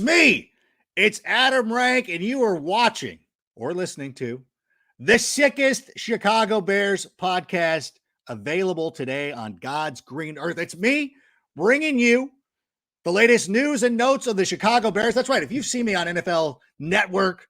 Me. It's Adam Rank, and you are watching or listening to the Sickest Chicago Bears podcast, available today on God's green earth. It's me bringing you the latest news and notes of the Chicago Bears. That's right. If you've seen me on NFL Network,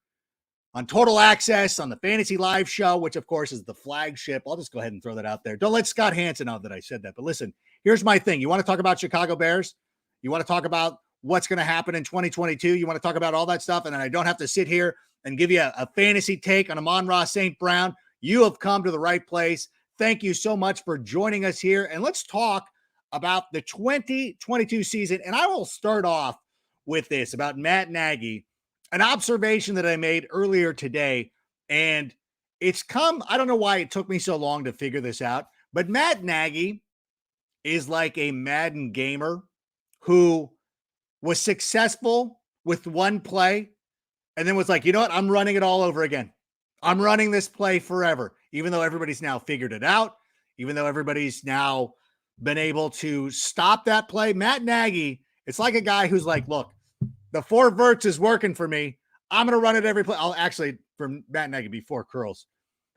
on Total Access, on the Fantasy Live show, which of course is the flagship, I'll just go ahead and throw that out there. Don't let Scott Hansen know that I said that. But listen, here's my thing. You want to talk about Chicago Bears? You want to talk about what's going to happen in 2022? You want to talk about all that stuff? And then I don't have to sit here and give you a fantasy take on Amon-Ra St. Brown. You have come to the right place. Thank you so much for joining us here. And let's talk about the 2022 season. And I will start off with this about Matt Nagy, an observation that I made earlier today. And it's come, I don't know why it took me so long to figure this out, but Matt Nagy is like a Madden gamer who was successful with one play and then was like, you know what? I'm running it all over again. I'm running this play forever, even though everybody's now figured it out, even though everybody's now been able to stop that play. Matt Nagy, it's like a guy who's like, look, the 4 verts is working for me. I'm going to run it every play. I'll actually, from Matt Nagy, be 4 curls.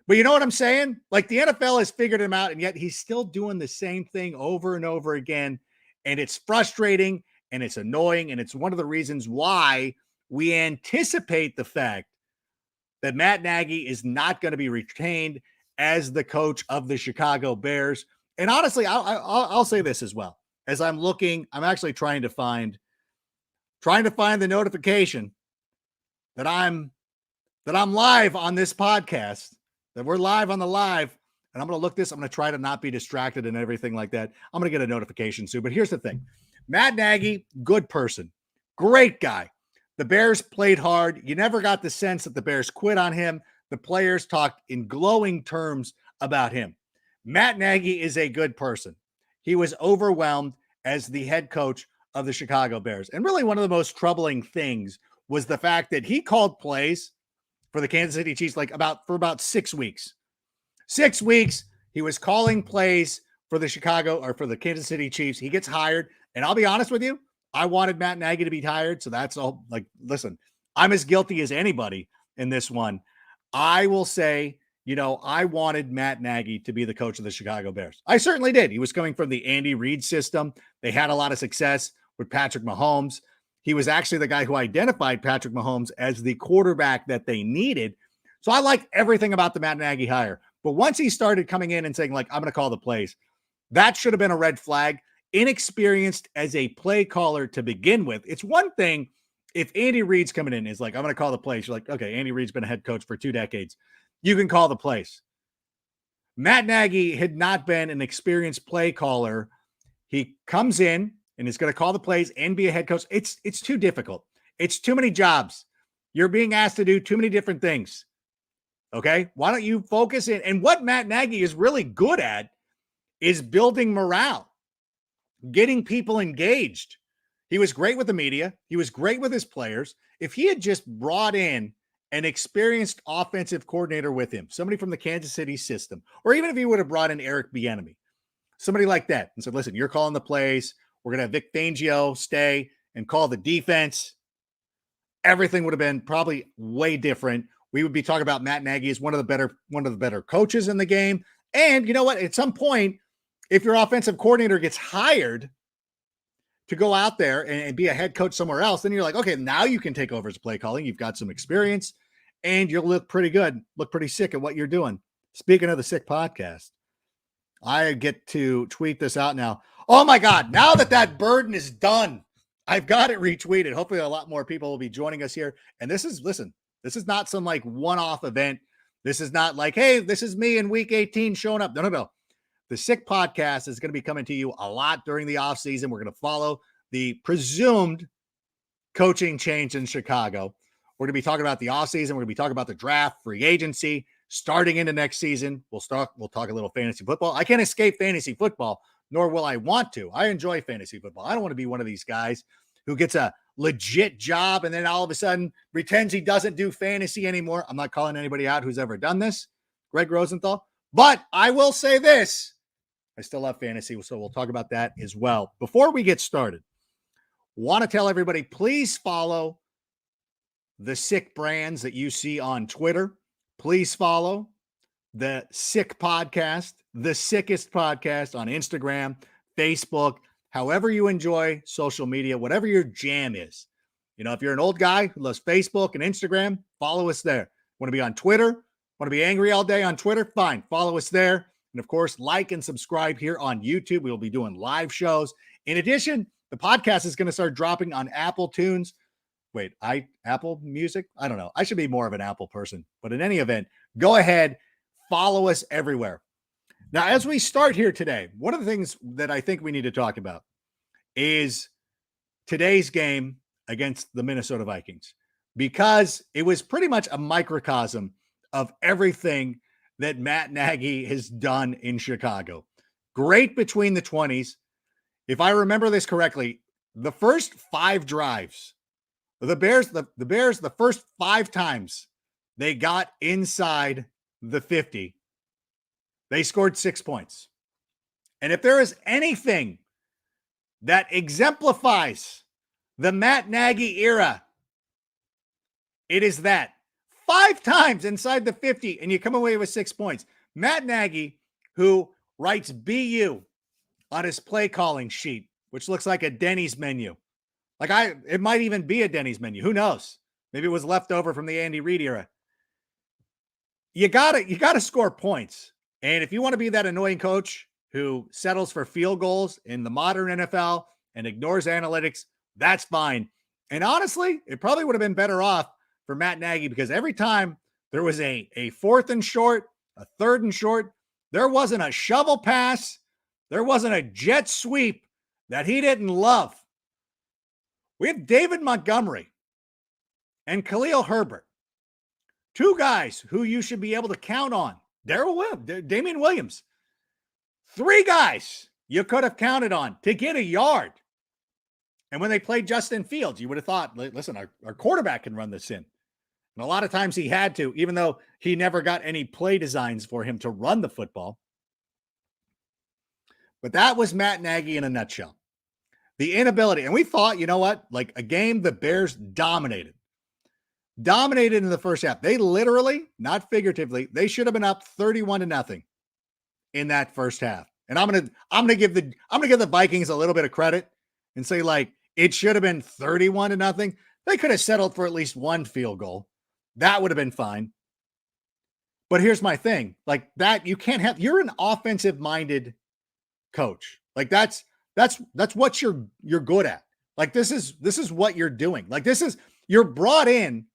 But you know what I'm saying? Like, the NFL has figured him out, and yet he's still doing the same thing over and over again. And it's frustrating, and it's annoying, and it's one of the reasons why we anticipate the fact that Matt Nagy is not going to be retained as the coach of the Chicago Bears. And honestly, I'll say this as well. As I'm looking, I'm actually trying to find the notification that I'm live on this podcast, that we're live on the live. And I'm going to look this. I'm going to try to not be distracted and everything like that. I'm going to get a notification soon. But here's the thing. Matt Nagy, good person, great guy. The Bears played hard. You never got the sense that the Bears quit on him. The players talked in glowing terms about him. Matt Nagy is a good person. He was overwhelmed as the head coach of the Chicago Bears. And really one of the most troubling things was the fact that he called plays for the Kansas City Chiefs for about 6 weeks. 6 weeks, he was calling plays for the Kansas City Chiefs. He gets hired. And I'll be honest with you, I wanted Matt Nagy to be hired. So that's all. Like, listen, I'm as guilty as anybody in this one. I will say, I wanted Matt Nagy to be the coach of the Chicago Bears. I certainly did. He was coming from the Andy Reid system. They had a lot of success with Patrick Mahomes. He was actually the guy who identified Patrick Mahomes as the quarterback that they needed. So I liked everything about the Matt Nagy hire. But once he started coming in and saying, like, I'm going to call the plays, that should have been a red flag. Inexperienced as a play caller to begin with. It's one thing if Andy Reid's coming in, is like, I'm going to call the plays. You're like, okay, Andy Reid's been a head coach for 2 decades. You can call the plays. Matt Nagy had not been an experienced play caller. He comes in and is going to call the plays and be a head coach. It's too difficult. It's too many jobs. You're being asked to do too many different things. Okay? Why don't you focus in? And what Matt Nagy is really good at is building morale, getting people engaged. He was great with the media. He was great with his players. If he had just brought in an experienced offensive coordinator with him, somebody from the Kansas City system, or even if he would have brought in Eric Bieniemy, somebody like that, and said, listen, you're calling the plays. We're going to have Vic Fangio stay and call the defense. Everything would have been probably way different. We would be talking about Matt Nagy as one of the better coaches in the game. And you know what? At some point, if your offensive coordinator gets hired to go out there and be a head coach somewhere else, then you're like, okay, now you can take over as play calling. You've got some experience and you'll look pretty good, look pretty sick at what you're doing. Speaking of the sick podcast, I get to tweet this out now. Oh my God, now that burden is done, I've got it retweeted. Hopefully a lot more people will be joining us here. And this is not some like one-off event. This is not like, hey, this is me in week 18 showing up. No. The Sick Podcast is going to be coming to you a lot during the offseason. We're going to follow the presumed coaching change in Chicago. We're going to be talking about the offseason. We're going to be talking about the draft, free agency, starting into next season. We'll talk a little fantasy football. I can't escape fantasy football, nor will I want to. I enjoy fantasy football. I don't want to be one of these guys who gets a legit job and then all of a sudden pretends he doesn't do fantasy anymore. I'm not calling anybody out who's ever done this, Greg Rosenthal. But I will say this. I still love fantasy, so we'll talk about that as well. Before we get started, Want to tell everybody, please follow the Sick Brands that you see on Twitter. Please follow the Sick Podcast, the Sickest Podcast on Instagram, Facebook, however you enjoy social media, whatever your jam is. You know, if you're an old guy who loves Facebook and Instagram, follow us there. Want to be on Twitter? Want to be angry all day on Twitter? Fine, follow us there. And of course, like and subscribe here on YouTube. We will be doing live shows. In addition, the podcast is going to start dropping on Apple Tunes. Wait, Apple Music? I don't know. I should be more of an Apple person. But in any event, go ahead, follow us everywhere. Now, as we start here today, one of the things that I think we need to talk about is today's game against the Minnesota Vikings, because it was pretty much a microcosm of everything that Matt Nagy has done in Chicago. Great between the 20s. If I remember this correctly, the first 5 drives, the Bears, the first 5 times they got inside the 50, they scored 6 points. And if there is anything that exemplifies the Matt Nagy era, it is that. 5 times inside the 50, and you come away with 6 points. Matt Nagy, who writes BU on his play calling sheet, which looks like a Denny's menu. It might even be a Denny's menu. Who knows? Maybe it was left over from the Andy Reid era. You gotta score points. And if you want to be that annoying coach who settles for field goals in the modern NFL and ignores analytics, that's fine. And honestly, it probably would have been better off for Matt Nagy, because every time there was a 4th and short, a 3rd and short, there wasn't a shovel pass, there wasn't a jet sweep that he didn't love. We have David Montgomery and Khalil Herbert, 2 guys who you should be able to count on. Damian Williams, 3 guys you could have counted on to get a yard. And when they played Justin Fields, you would have thought, listen, our quarterback can run this in. And a lot of times he had to, even though he never got any play designs for him to run the football. But that was Matt Nagy in a nutshell. The inability. And we thought, you know what? Like a game the Bears dominated in the first half. They literally, not figuratively, they should have been up 31-0 in that first half. And I'm gonna give the Vikings a little bit of credit and say, like, it should have been 31-0. They could have settled for at least 1 field goal. That would have been fine. But here's my thing. Like that, you're an offensive minded coach. Like that's what you're good at. Like this is what you're doing. Like you're brought in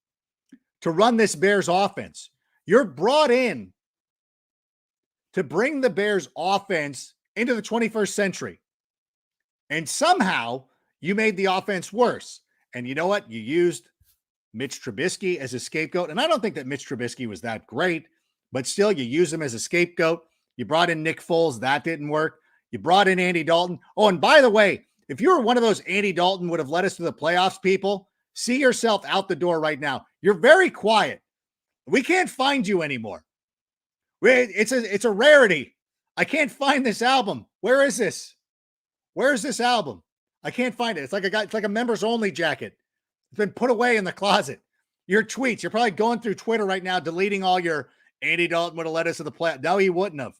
to run this Bears offense. You're brought in to bring the Bears offense into the 21st century. And somehow you made the offense worse. And you know what? You used Mitch Trubisky as a scapegoat. And I don't think that Mitch Trubisky was that great, but still you use him as a scapegoat. You brought in Nick Foles. That didn't work. You brought in Andy Dalton. Oh, and by the way, if you were one of those Andy Dalton would have led us to the playoffs people, see yourself out the door right now. You're very quiet. We can't find you anymore. It's a rarity. I can't find this album. Where is this? Where is this album? I can't find it. It's like a members only jacket. It's been put away in the closet. Your tweets, you're probably going through Twitter right now, deleting all your Andy Dalton would have led us to the playoffs. No, he wouldn't have.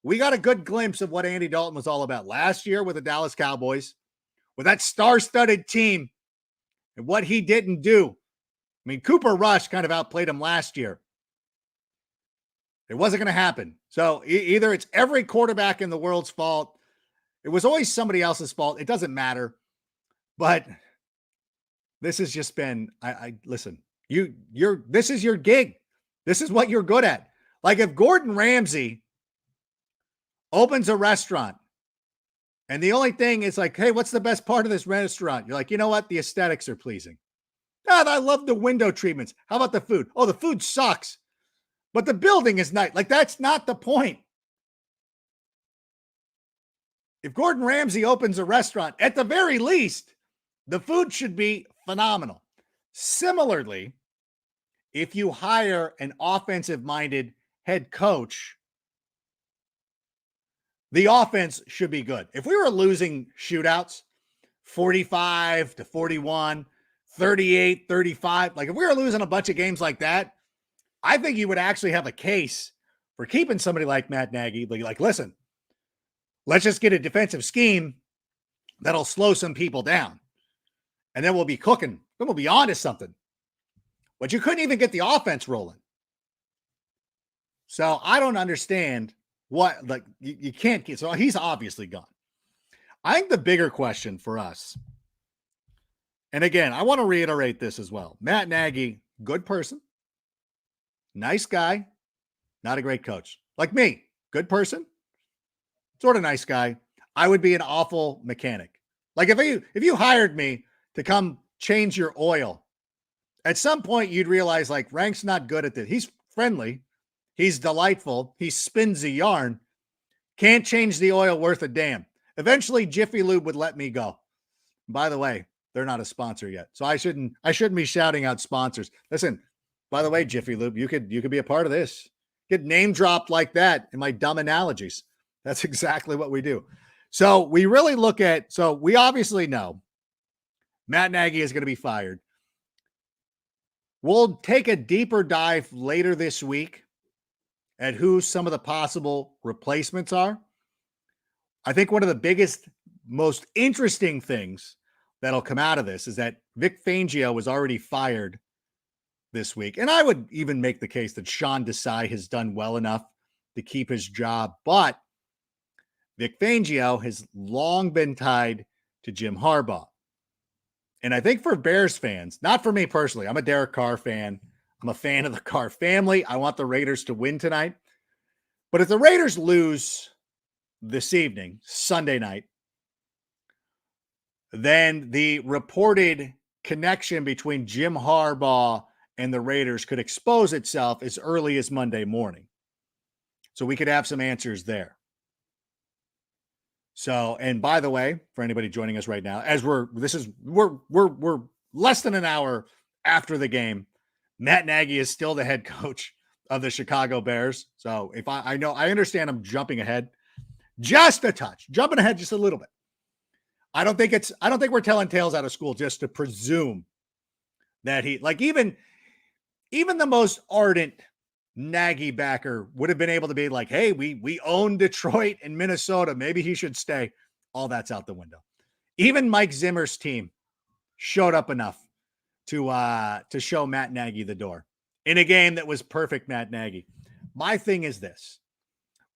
We got a good glimpse of what Andy Dalton was all about last year with the Dallas Cowboys, with that star-studded team, and what he didn't do. I mean, Cooper Rush kind of outplayed him last year. It wasn't going to happen. So either it's every quarterback in the world's fault. It was always somebody else's fault. It doesn't matter. But this has just been, listen, this is your gig. This is what you're good at. Like if Gordon Ramsay opens a restaurant and the only thing is like, hey, what's the best part of this restaurant? You're like, you know what? The aesthetics are pleasing. I love the window treatments. How about the food? Oh, the food sucks, but the building is nice. Like that's not the point. If Gordon Ramsay opens a restaurant, at the very least, the food should be phenomenal. Similarly, if you hire an offensive-minded head coach, the offense should be good. If we were losing shootouts, 45-41, 38-35. Like if we were losing a bunch of games like that, I think you would actually have a case for keeping somebody like Matt Nagy. Like, listen, let's just get a defensive scheme that'll slow some people down. And then we'll be cooking. Then we'll be on to something. But you couldn't even get the offense rolling. So I don't understand what, like, you can't get. So he's obviously gone. I think the bigger question for us, and again, I want to reiterate this as well. Matt Nagy, good person, nice guy, not a great coach. Like me, good person, sort of nice guy. I would be an awful mechanic. Like if you hired me to come change your oil, at some point you'd realize like Rank's not good at this. He's friendly, he's delightful, he spins a yarn, can't change the oil worth a damn. Eventually Jiffy Lube would let me go. By the way, they're not a sponsor yet, so I shouldn't be shouting out sponsors. Listen, by the way, Jiffy Lube, you could be a part of this. Get name dropped like that in my dumb analogies. That's exactly what we do. So we really look at, so we obviously know Matt Nagy is going to be fired. We'll take a deeper dive later this week at who some of the possible replacements are. I think one of the biggest, most interesting things that'll come out of this is that Vic Fangio was already fired this week. And I would even make the case that Sean Desai has done well enough to keep his job. But Vic Fangio has long been tied to Jim Harbaugh. And I think for Bears fans, not for me personally, I'm a Derek Carr fan. I'm a fan of the Carr family. I want the Raiders to win tonight. But if the Raiders lose this evening, Sunday night, then the reported connection between Jim Harbaugh and the Raiders could expose itself as early as Monday morning. So we could have some answers there. So, and by the way, for anybody joining us right now, as we're less than an hour after the game, Matt Nagy is still the head coach of the Chicago Bears. So if I understand I'm jumping ahead just a touch, jumping ahead just a little bit. I don't think we're telling tales out of school just to presume that he, like even the most ardent Nagy backer would have been able to be like, hey, we own Detroit and Minnesota. Maybe he should stay. All that's out the window. Even Mike Zimmer's team showed up enough to show Matt Nagy the door in a game that was perfect Matt Nagy. My thing is this.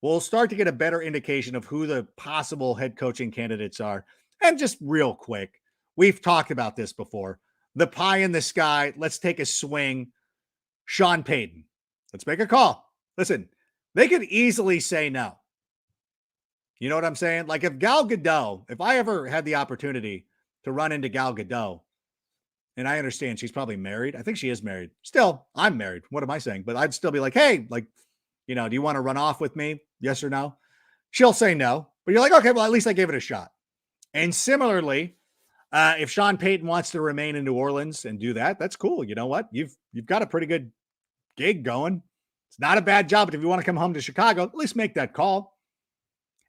We'll start to get a better indication of who the possible head coaching candidates are. And just real quick, we've talked about this before. The pie in the sky. Let's take a swing. Sean Payton. Let's make a call. Listen, they could easily say no. You know what I'm saying? Like if Gal Gadot, if I ever had the opportunity to run into Gal Gadot, and I understand she's probably married. I think she is married. Still, I'm married. What am I saying? But I'd still be like, hey, like, do you want to run off with me? Yes or no? She'll say no. But you're like, okay, well, at least I gave it a shot. And similarly, if Sean Payton wants to remain in New Orleans and do that, that's cool. You know what? You've got a pretty good gig going. It's not a bad job, but if you want to come home to Chicago, at least make that call.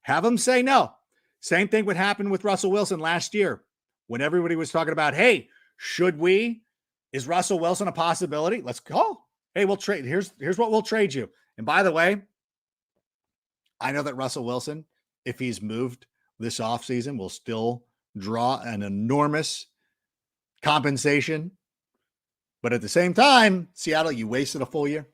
Have them say no. Same thing would happen with Russell Wilson last year when everybody was talking about, hey, is Russell Wilson a possibility? Let's call. Hey, we'll trade. Here's what we'll trade you. And by the way, I know that Russell Wilson, if he's moved this offseason, will still draw an enormous compensation. But at the same time, Seattle, you wasted a full year.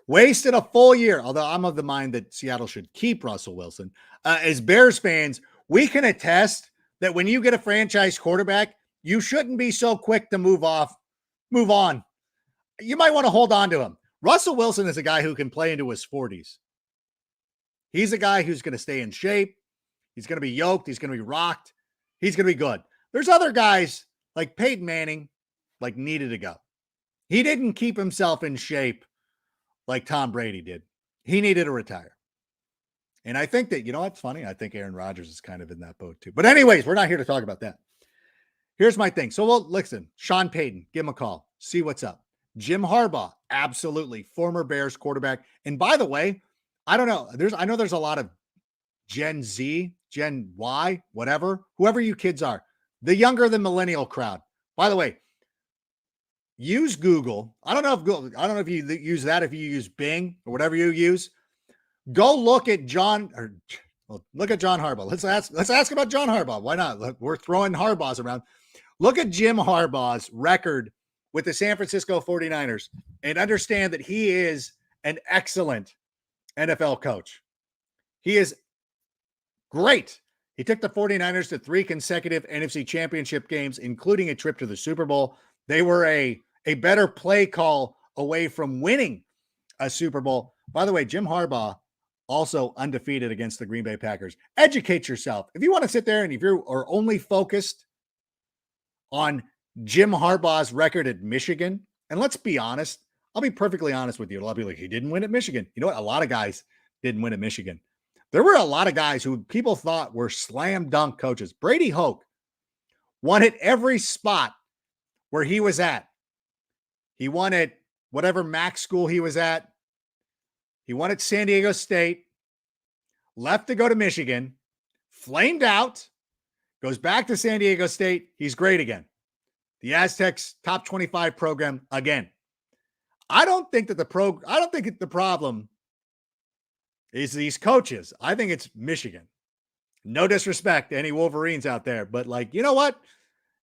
Although I'm of the mind that Seattle should keep Russell Wilson. As Bears fans, we can attest that when you get a franchise quarterback, you shouldn't be so quick to move on. You might want to hold on to him. Russell Wilson is a guy who can play into his 40s. He's a guy who's going to stay in shape. He's going to be yoked. He's going to be rocked. He's going to be good. There's other guys like Peyton Manning, like needed to go. He didn't keep himself in shape like Tom Brady did. He needed to retire. And I think that, what's funny? I think Aaron Rodgers is kind of in that boat too. But anyways, we're not here to talk about that. Here's my thing. So listen, Sean Payton, give him a call. See what's up. Jim Harbaugh, absolutely. Former Bears quarterback. And by the way, I don't know. I know there's a lot of Gen Z, Gen Y, whatever, whoever you kids are. the younger than millennial crowd. By the way, use Google. I don't know if you use that, if you use Bing or whatever you use. Go look at John Harbaugh. Let's ask about John Harbaugh. Why not? We're throwing Harbaughs around. Look at Jim Harbaugh's record with the San Francisco 49ers and understand that he is an excellent NFL coach. He is great. He took the 49ers to 3 consecutive NFC championship games, including a trip to the Super Bowl. They were a better play call away from winning a Super Bowl. By the way, Jim Harbaugh also undefeated against the Green Bay Packers. Educate yourself. If you want to sit there and if you are only focused on Jim Harbaugh's record at Michigan, and let's be honest, I'll be perfectly honest with you. A lot of people are like, he didn't win at Michigan. You know what? A lot of guys didn't win at Michigan. There were a lot of guys who people thought were slam dunk coaches. Brady Hoke won at every spot where he was at. He won at whatever MAC school he was at. He won at San Diego State, left to go to Michigan, flamed out, goes back to San Diego State. He's great again. The Aztecs top 25 program again. I don't think the problem is these coaches. I think it's Michigan. No disrespect to any Wolverines out there, but like, you know what?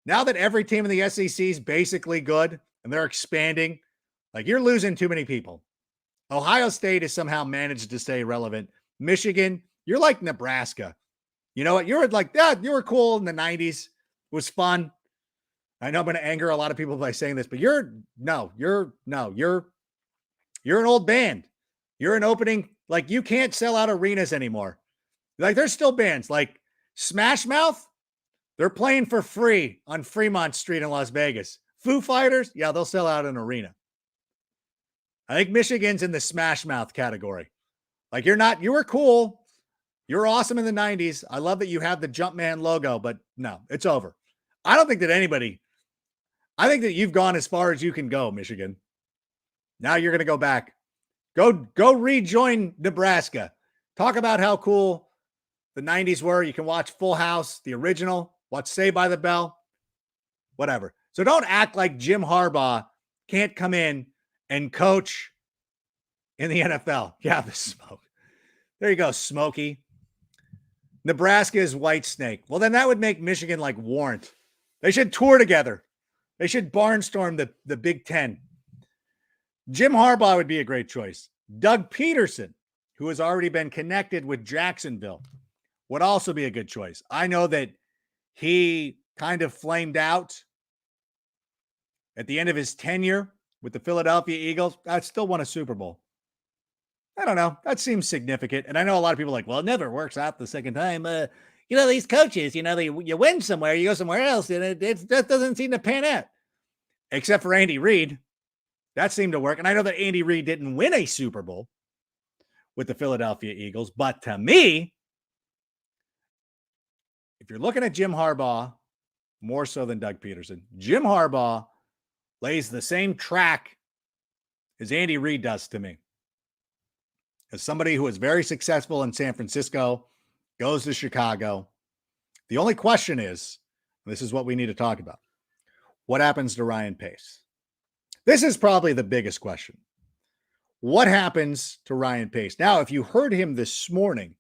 Now that every team in the SEC is basically good and they're expanding, like you're losing too many people. Ohio State has somehow managed to stay relevant. Michigan, you're like Nebraska. You know what? You're like that. You were cool in the 90s. It was fun. I know I'm going to anger a lot of people by saying this, but you're an old band. You're an opening. Like you can't sell out arenas anymore. Like there's still bands like Smash Mouth. They're playing for free on Fremont Street in Las Vegas. Foo Fighters. Yeah, they'll sell out an arena. I think Michigan's in the Smash Mouth category. Like you were cool. You were awesome in the 90s. I love that you have the Jumpman logo, but no, it's over. I think that you've gone as far as you can go, Michigan. Now you're going to go back. Go rejoin Nebraska. Talk about how cool the 90s were. You can watch Full House, the original, watch Saved by the Bell, whatever. So don't act like Jim Harbaugh can't come in and coach in the NFL. Yeah, the smoke. There you go, Smokey. Nebraska is White Snake. Well, then that would make Michigan like Warrant. They should tour together. They should barnstorm the Big Ten. Jim Harbaugh would be a great choice. Doug Peterson, who has already been connected with Jacksonville, would also be a good choice. I know that he kind of flamed out at the end of his tenure with the Philadelphia Eagles. I still won a Super Bowl. I don't know. That seems significant. And I know a lot of people are like, well, it never works out the second time. These coaches, you win somewhere, you go somewhere else, and that doesn't seem to pan out. Except for Andy Reid. That seemed to work. And I know that Andy Reid didn't win a Super Bowl with the Philadelphia Eagles. But to me, if you're looking at Jim Harbaugh, more so than Doug Peterson, Jim Harbaugh lays the same track as Andy Reid does to me. As somebody who was very successful in San Francisco, goes to Chicago. The only question is, this is what we need to talk about. What happens to Ryan Pace? This is probably the biggest question. What happens to Ryan Pace? Now, if you heard him this morning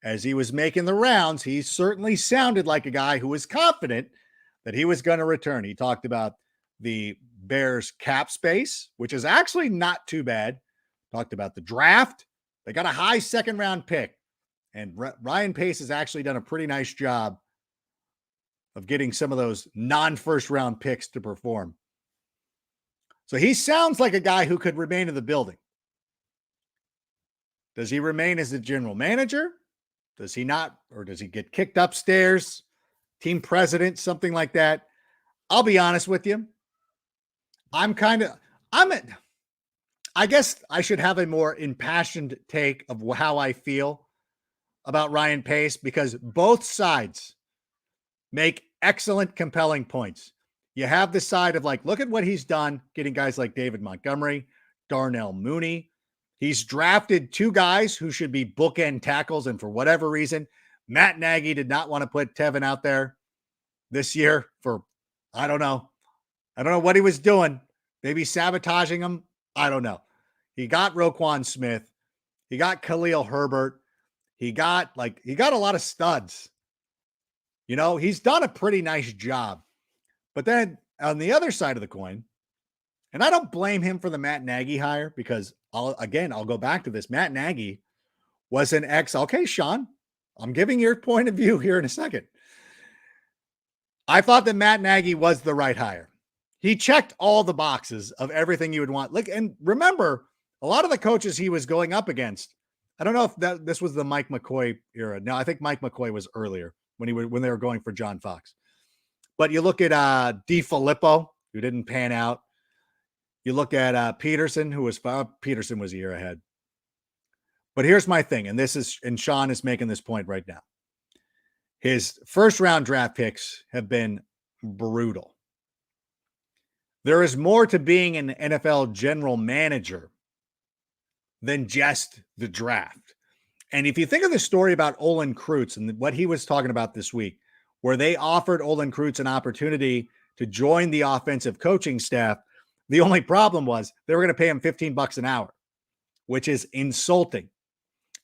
as he was making the rounds, he certainly sounded like a guy who was confident that he was going to return. He talked about the Bears cap space, which is actually not too bad. Talked about the draft. They got a high second round pick. And Ryan Pace has actually done a pretty nice job of getting some of those non-first round picks to perform. So he sounds like a guy who could remain in the building. Does he remain as the general manager? Does he not? Or does he get kicked upstairs? Team president, something like that. I'll be honest with you. I guess I should have a more impassioned take of how I feel about Ryan Pace, because both sides make excellent, compelling points. You have the side of like, look at what he's done, getting guys like David Montgomery, Darnell Mooney. He's drafted 2 guys who should be bookend tackles, and for whatever reason, Matt Nagy did not want to put Tevin out there. this year for, I don't know. I don't know what he was doing. Maybe sabotaging him. I don't know. He got Roquan Smith. He got Khalil Herbert. He got a lot of studs. He's done a pretty nice job. But then on the other side of the coin, and I don't blame him for the Matt Nagy hire because I'll go back to this. Matt Nagy was an okay, Sean, I'm giving your point of view here in a second. I thought that Matt Nagy was the right hire. He checked all the boxes of everything you would want. And remember, a lot of the coaches he was going up against, I don't know if this was the Mike McCoy era. No, I think Mike McCoy was earlier when they were going for John Fox. But you look at DeFilippo, who didn't pan out. You look at Peterson, Peterson was a year ahead. But here's my thing, and Sean is making this point right now. His first round draft picks have been brutal. There is more to being an NFL general manager than just the draft. And if you think of the story about Olin Kreutz and what he was talking about this week, where they offered Olin Kreutz an opportunity to join the offensive coaching staff, the only problem was they were going to pay him $15 an hour, which is insulting.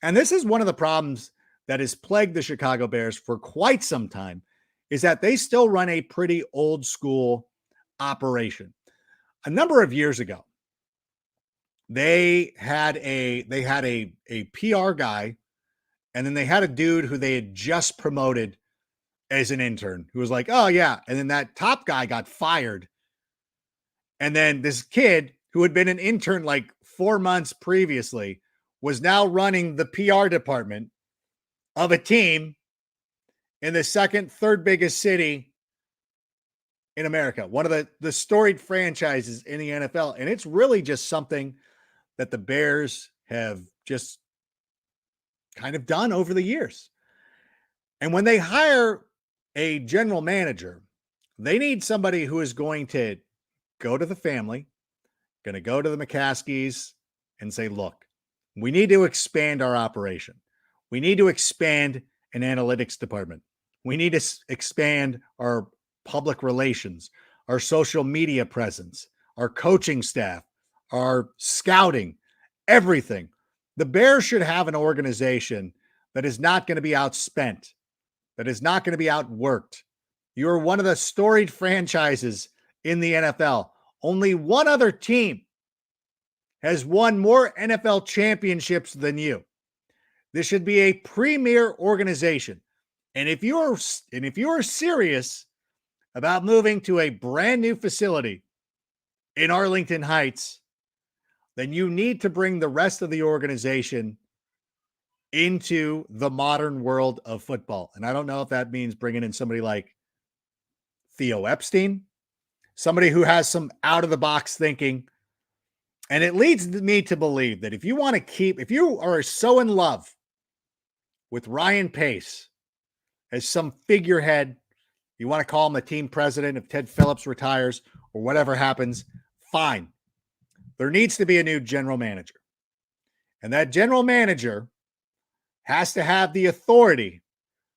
And this is one of the problems that has plagued the Chicago Bears for quite some time, is that they still run a pretty old school operation. A number of years ago, they had a PR guy, and then they had a dude who they had just promoted as an intern who was like, oh yeah. And then that top guy got fired. And then this kid who had been an intern like 4 months previously was now running the PR department of a team in the third biggest city in America, one of the storied franchises in the NFL. And it's really just something that the Bears have just kind of done over the years. And when they hire a general manager, they need somebody who is going to go to the family, going to go to the McCaskies and say, look, we need to expand our operation. We need to expand an analytics department. We need to expand our public relations, our social media presence, our coaching staff, our scouting, everything. The Bears should have an organization that is not going to be outspent, that is not going to be outworked. You're one of the storied franchises in the NFL. Only one other team has won more NFL championships than you. This should be a premier organization. And if you are serious about moving to a brand new facility in Arlington Heights, then you need to bring the rest of the organization into the modern world of football. And I don't know if that means bringing in somebody like Theo Epstein, somebody who has some out-of-the-box thinking. And it leads me to believe that if you are so in love with Ryan Pace as some figurehead, you want to call him the team president if Ted Phillips retires or whatever happens, fine. There needs to be a new general manager. And that general manager has to have the authority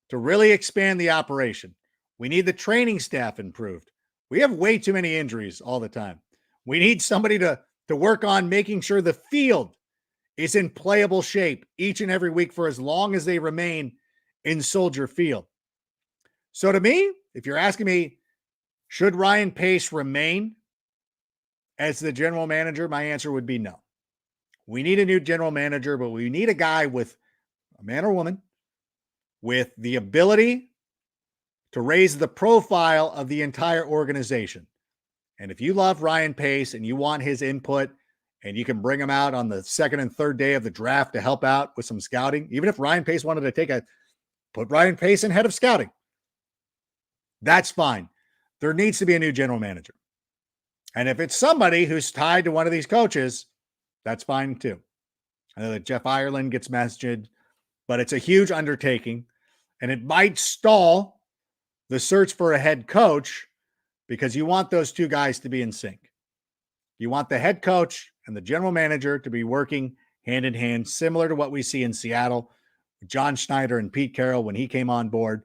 to really expand the operation. We need the training staff improved. We have way too many injuries all the time. We need somebody to work on making sure the field is in playable shape each and every week for as long as they remain in Soldier Field. So to me, if you're asking me, should Ryan Pace remain as the general manager, my answer would be no. We need a new general manager, but we need a guy with a man or woman with the ability to raise the profile of the entire organization. And if you love Ryan Pace and you want his input and you can bring him out on the second and third day of the draft to help out with some scouting, even if Ryan Pace wanted to put Ryan Pace in head of scouting, that's fine. There needs to be a new general manager. And if it's somebody who's tied to one of these coaches, that's fine too. I know that Jeff Ireland gets messaged, but it's a huge undertaking and it might stall the search for a head coach because you want those two guys to be in sync. You want the head coach and the general manager to be working hand in hand, similar to what we see in Seattle with John Schneider and Pete Carroll when he came on board.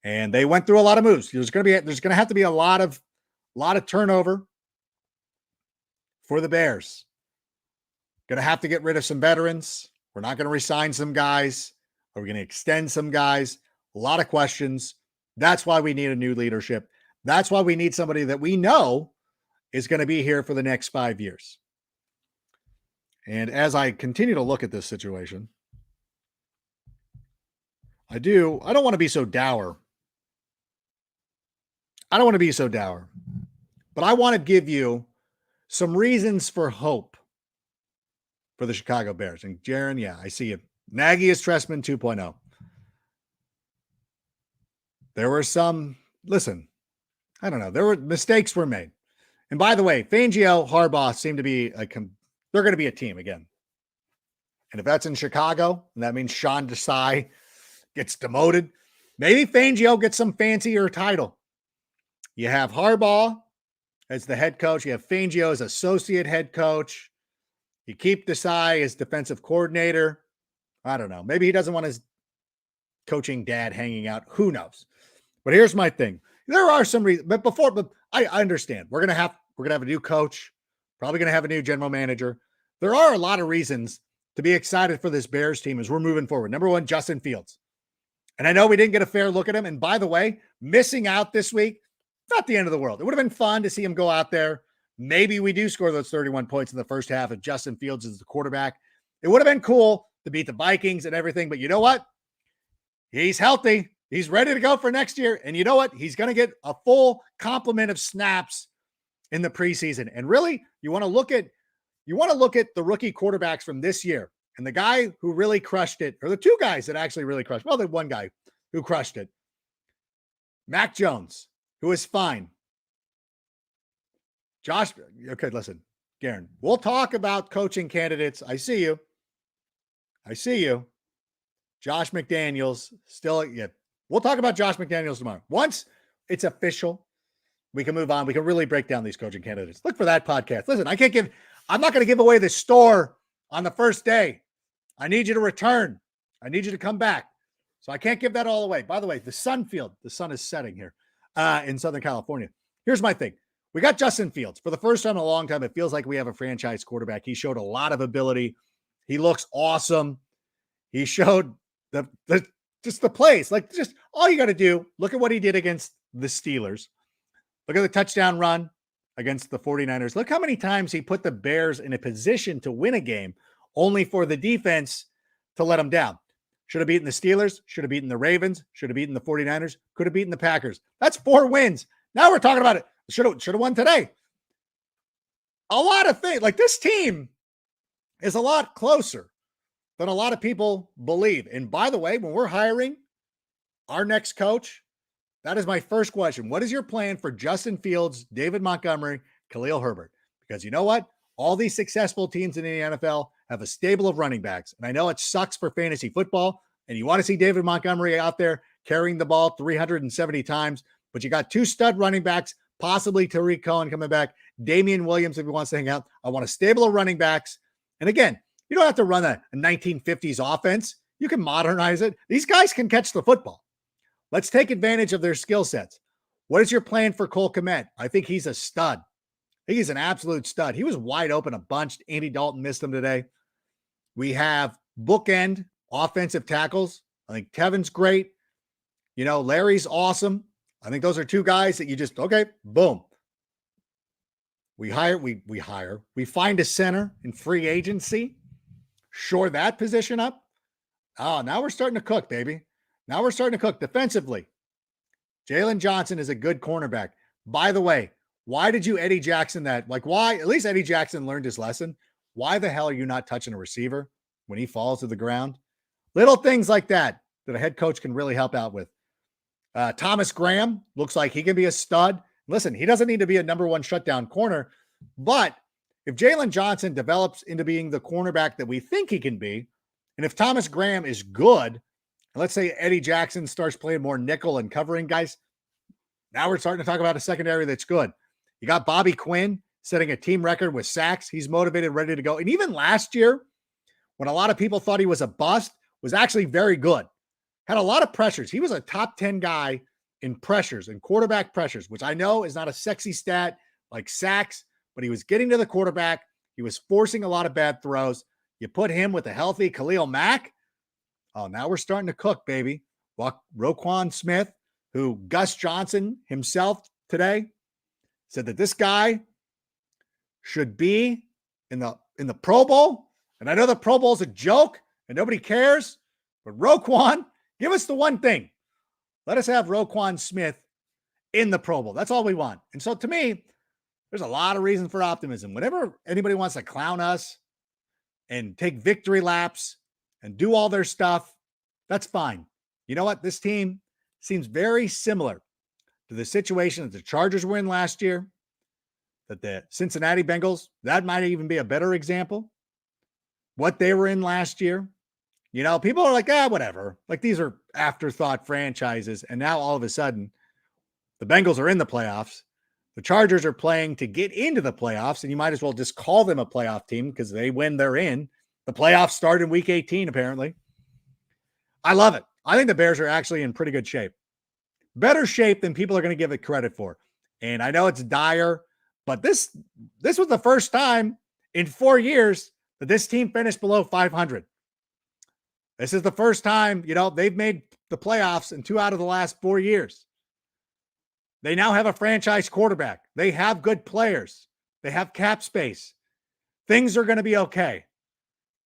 And they went through a lot of moves. There's going to have to be a lot of turnover for the Bears. Going to have to get rid of some veterans. We're not going to resign some guys. Are we going to extend some guys? A lot of questions. That's why we need a new leadership. That's why we need somebody that we know is going to be here for the next 5 years. And as I continue to look at this situation, I don't want to be so dour. But I want to give you some reasons for hope for the Chicago Bears. And Jaron, yeah, I see you. Nagy is Trestman 2.0. There were mistakes were made. And by the way, Fangio, Harbaugh seem to be they're going to be a team again. And if that's in Chicago, and that means Sean Desai gets demoted, maybe Fangio gets some fancier title. You have Harbaugh as the head coach. You have Fangio as associate head coach. You keep Desai as defensive coordinator. I don't know. Maybe he doesn't want his coaching dad hanging out. Who knows? But here's my thing. There are some reasons, but I understand. We're gonna have a new coach, probably gonna have a new general manager. There are a lot of reasons to be excited for this Bears team as we're moving forward. Number one, Justin Fields. And I know we didn't get a fair look at him. And by the way, missing out this week, not the end of the world. It would have been fun to see him go out there. Maybe we do score those 31 points in the first half if Justin Fields is the quarterback. It would have been cool to beat the Vikings and everything. But you know what? He's healthy. He's ready to go for next year. And you know what? He's going to get a full complement of snaps in the preseason. And really, you want to look at the rookie quarterbacks from this year. And the guy who really crushed it, or the two guys that actually really crushed, well, the one guy who crushed it, Mac Jones, who is fine. Okay, listen, Garen, we'll talk about coaching candidates. I see you. Josh McDaniels, we'll talk about Josh McDaniels tomorrow. Once it's official, we can move on. We can really break down these coaching candidates. Look for that podcast. Listen, I'm not going to give away the store on the first day. I need you to return. I need you to come back. So I can't give that all away. By the way, the sun is setting here in Southern California. Here's my thing. We got Justin Fields. For the first time in a long time, it feels like we have a franchise quarterback. He showed a lot of ability. He looks awesome. He showed the plays. Like, just all you got to do, look at what he did against the Steelers. Look at the touchdown run against the 49ers. Look how many times he put the Bears in a position to win a game, only for the defense to let them down. Should have beaten the Steelers, should have beaten the Ravens, should have beaten the 49ers, could have beaten the Packers. That's 4 wins. Now we're talking about it. Should have won today. A lot of things. Like, this team is a lot closer than a lot of people believe. And by the way, when we're hiring our next coach, that is my first question. What is your plan for Justin Fields, David Montgomery, Khalil Herbert? Because you know what? All these successful teams in the NFL have a stable of running backs. And I know it sucks for fantasy football, and you want to see David Montgomery out there carrying the ball 370 times, but you got 2 stud running backs, possibly Tariq Cohen coming back, Damian Williams if he wants to hang out. I want a stable of running backs. And again, you don't have to run a 1950s offense. You can modernize it. These guys can catch the football. Let's take advantage of their skill sets. What is your plan for Cole Kmet? I think he's a stud. I think he's an absolute stud. He was wide open a bunch. Andy Dalton missed him today. We have bookend offensive tackles. I think Tevin's great. Larry's awesome. I think those are 2 guys that you just, okay, boom. We find a center in free agency, shore that position up. Oh, now we're starting to cook, baby. Now we're starting to cook defensively. Jalen Johnson is a good cornerback. By the way, why did you Eddie Jackson that? Like, why? At least Eddie Jackson learned his lesson. Why the hell are you not touching a receiver when he falls to the ground? Little things like that a head coach can really help out with. Thomas Graham looks like he can be a stud. Listen, he doesn't need to be a number 1 shutdown corner, but if Jalen Johnson develops into being the cornerback that we think he can be, and if Thomas Graham is good, and let's say Eddie Jackson starts playing more nickel and covering guys, now we're starting to talk about a secondary that's good. You got Bobby Quinn setting a team record with sacks. He's motivated, ready to go. And even last year, when a lot of people thought he was a bust, was actually very good. Had a lot of pressures. He was a top 10 guy in pressures and quarterback pressures, which I know is not a sexy stat like sacks, but he was getting to the quarterback. He was forcing a lot of bad throws. You put him with a healthy Khalil Mack. Oh, now we're starting to cook, baby. Roquan Smith, who Gus Johnson himself today said that this guy should be in the Pro Bowl. And I know the Pro Bowl is a joke and nobody cares, but Roquan, give us the one thing. Let us have Roquan Smith in the Pro Bowl. That's all we want. And so to me, there's a lot of reason for optimism. Whenever anybody wants to clown us and take victory laps and do all their stuff, that's fine. You know what? This team seems very similar to the situation that the Chargers were in last year, that the Cincinnati Bengals, that might even be a better example. What they were in last year. You know, people are like, whatever. Like these are afterthought franchises. And now all of a sudden, the Bengals are in the playoffs. The Chargers are playing to get into the playoffs, and you might as well just call them a playoff team because they win, they're in. The playoffs start in week 18, apparently. I love it. I think the Bears are actually in pretty good shape. Better shape than people are going to give it credit for. And I know it's dire, but this was the first time in 4 years that this team finished below 500. This is the first time, they've made the playoffs in 2 out of the last 4 years. They now have a franchise quarterback. They have good players. They have cap space. Things are going to be okay.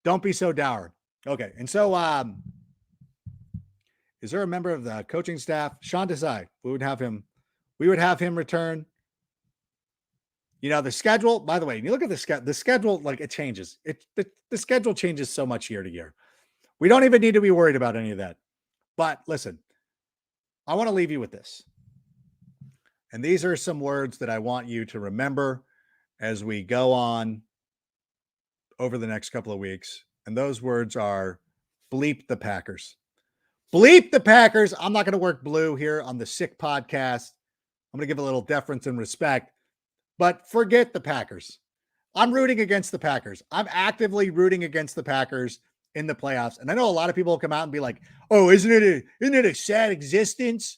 Don't be so dour. Okay. And so, is there a member of the coaching staff? Sean Desai. We would have him return. The schedule, by the way, you look at the schedule, like it changes. The schedule changes so much year to year. We don't even need to be worried about any of that. But listen, I want to leave you with this. And these are some words that I want you to remember as we go on over the next couple of weeks. And those words are bleep the Packers. Bleep the Packers. I'm not going to work blue here on the Sick Podcast. I'm going to give a little deference and respect, but forget the Packers. I'm rooting against the Packers. I'm actively rooting against the Packers in the playoffs. And I know a lot of people will come out and be like, oh, isn't it a sad existence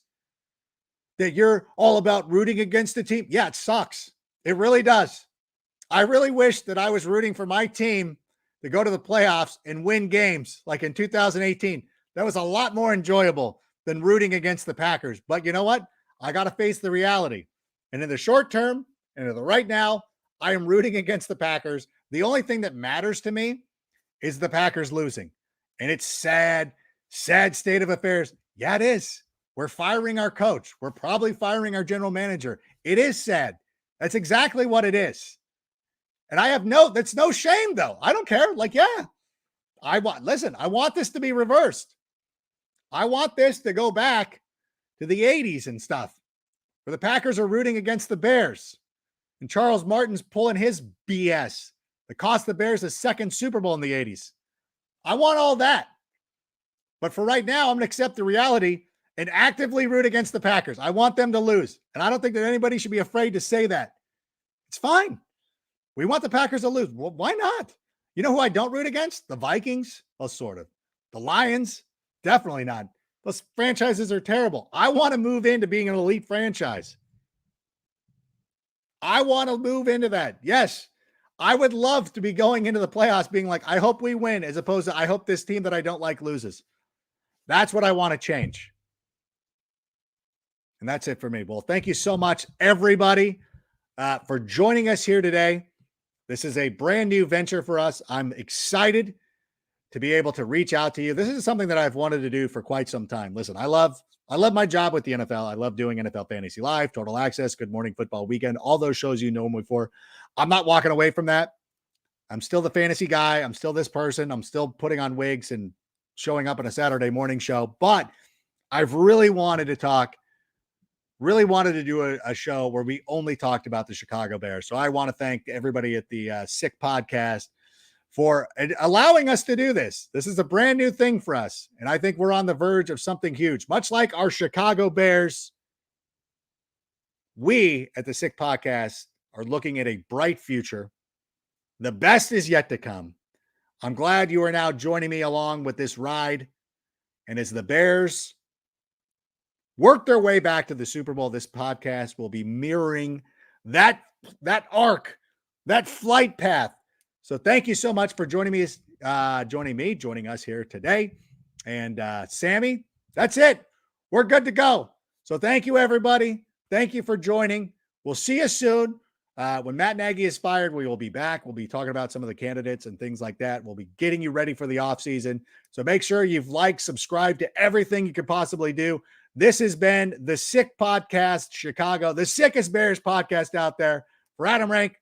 that you're all about rooting against the team? Yeah, it sucks. It really does. I really wish that I was rooting for my team to go to the playoffs and win games like in 2018. That was a lot more enjoyable than rooting against the Packers. But you know what? I got to face the reality. And in the short term and in the right now, I am rooting against the Packers. The only thing that matters to me is the Packers losing. And it's sad state of affairs. Yeah, it is. We're firing our coach. We're probably firing our general manager. It is sad. That's exactly what it is. And that's no shame though. I don't care. Like, yeah, I want this to be reversed. I want this to go back to the 80s and stuff where the Packers are rooting against the Bears and Charles Martin's pulling his BS that cost the Bears a second Super Bowl in the 80s. I want all that. But for right now, I'm going to accept the reality and actively root against the Packers. I want them to lose. And I don't think that anybody should be afraid to say that. It's fine. We want the Packers to lose. Well, why not? You know who I don't root against? The Vikings? Well, sort of. The Lions? Definitely not. Those franchises are terrible. I want to move into being an elite franchise. I want to move into that. Yes. I would love to be going into the playoffs being like, I hope we win, as opposed to I hope this team that I don't like loses. That's what I want to change. And that's it for me. Well, thank you so much, everybody, for joining us here today. This is a brand new venture for us. I'm excited to be able to reach out to you. This is something that I've wanted to do for quite some time. Listen, I love my job with the NFL. I love doing NFL Fantasy Live, Total Access, Good Morning Football Weekend, all those shows you know me for. I'm not walking away from that. I'm still the fantasy guy. I'm still this person. I'm still putting on wigs and showing up on a Saturday morning show. But I've really wanted to do a show where we only talked about the Chicago Bears. So I want to thank everybody at the Sick Podcast for allowing us to do this. This is a brand new thing for us. And I think we're on the verge of something huge. Much like our Chicago Bears, we at the Sick Podcast are looking at a bright future. The best is yet to come. I'm glad you are now joining me along with this ride. And as the Bears work their way back to the Super Bowl. This podcast will be mirroring that arc, that flight path. So thank you so much for joining us here today. And Sammy, that's it. We're good to go. So thank you, everybody. Thank you for joining. We'll see you soon. When Matt Nagy is fired, we will be back. We'll be talking about some of the candidates and things like that. We'll be getting you ready for the offseason. So make sure you've liked, subscribed to everything you could possibly do. This has been the Sick Podcast Chicago, the sickest Bears podcast out there. For Adam Rank,